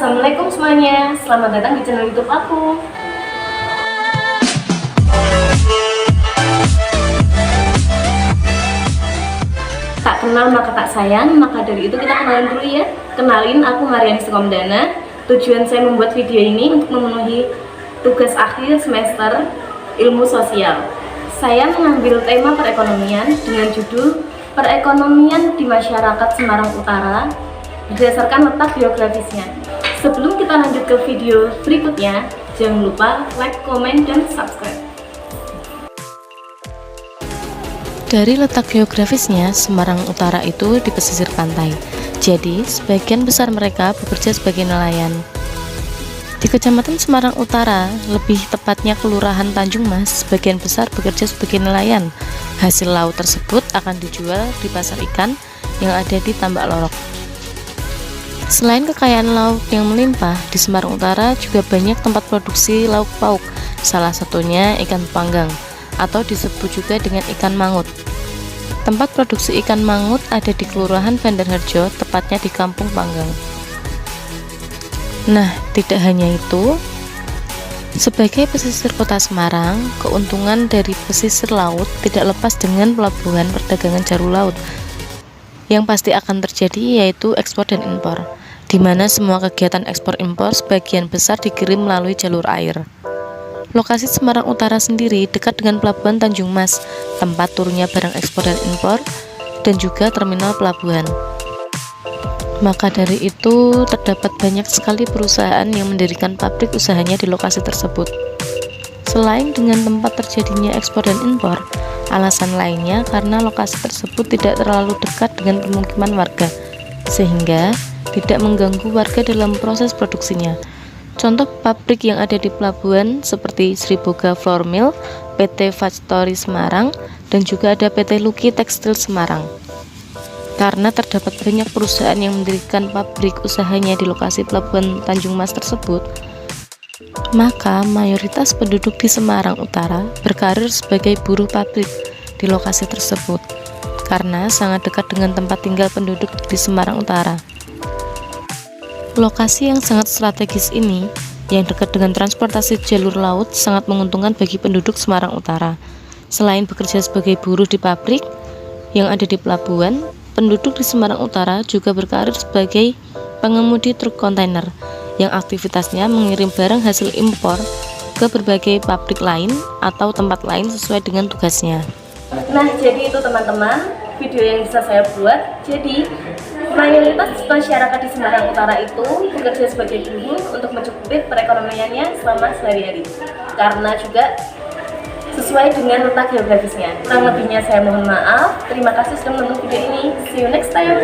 Assalamualaikum semuanya, selamat datang di channel YouTube aku. Tak kenal maka tak sayang, maka dari itu kita kenalan dulu ya. Kenalin, aku Mariani Sukomdana. Tujuan saya membuat video ini untuk memenuhi tugas akhir semester ilmu sosial. Saya mengambil tema perekonomian dengan judul Perekonomian di Masyarakat Semarang Utara berdasarkan letak geografisnya. Sebelum kita lanjut ke video berikutnya, jangan lupa like, komen, dan subscribe. Dari letak geografisnya, Semarang Utara itu di pesisir pantai. Jadi, sebagian besar mereka bekerja sebagai nelayan. Di Kecamatan Semarang Utara, lebih tepatnya Kelurahan Tanjung Mas, sebagian besar bekerja sebagai nelayan. Hasil laut tersebut akan dijual di pasar ikan yang ada di Tambak Lorok. Selain kekayaan laut yang melimpah, di Semarang Utara juga banyak tempat produksi lauk pauk, salah satunya ikan panggang, atau disebut juga dengan ikan mangut. Tempat produksi ikan mangut ada di Kelurahan Bandarharjo, tepatnya di Kampung Panggang. Nah, tidak hanya itu, sebagai pesisir kota Semarang, keuntungan dari pesisir laut tidak lepas dengan pelabuhan perdagangan jarum laut. Yang pasti akan terjadi yaitu ekspor dan impor, di mana semua kegiatan ekspor impor sebagian besar dikirim melalui jalur air. Lokasi Semarang Utara sendiri dekat dengan Pelabuhan Tanjung Mas, tempat turunnya barang ekspor dan impor, dan juga terminal pelabuhan. Maka dari itu, terdapat banyak sekali perusahaan yang mendirikan pabrik usahanya di lokasi tersebut. Selain dengan tempat terjadinya ekspor dan impor, alasan lainnya karena lokasi tersebut tidak terlalu dekat dengan pemukiman warga, sehingga tidak mengganggu warga dalam proses produksinya. Contoh pabrik yang ada di pelabuhan seperti Sri Boga Flour Mill, PT Factory Semarang, dan juga ada PT Luki Tekstil Semarang. Karena terdapat banyak perusahaan yang mendirikan pabrik usahanya di lokasi Pelabuhan Tanjung Mas tersebut, maka mayoritas penduduk di Semarang Utara berkarir sebagai buruh pabrik di lokasi tersebut, karena sangat dekat dengan tempat tinggal penduduk di Semarang Utara. Lokasi yang sangat strategis ini, yang dekat dengan transportasi jalur laut, sangat menguntungkan bagi penduduk Semarang Utara. Selain bekerja sebagai buruh di pabrik yang ada di pelabuhan, penduduk di Semarang Utara juga berkarir sebagai pengemudi truk kontainer yang aktivitasnya mengirim barang hasil impor ke berbagai pabrik lain atau tempat lain sesuai dengan tugasnya. Nah, jadi itu teman-teman video yang bisa saya buat. Jadi mayoritas masyarakat di Semarang Utara itu bekerja sebagai buruh untuk mencukupi perekonomiannya selama sehari-hari, karena juga sesuai dengan letak geografisnya. Kurang lebihnya saya mohon maaf. Terima kasih sudah menonton video ini. See you next time.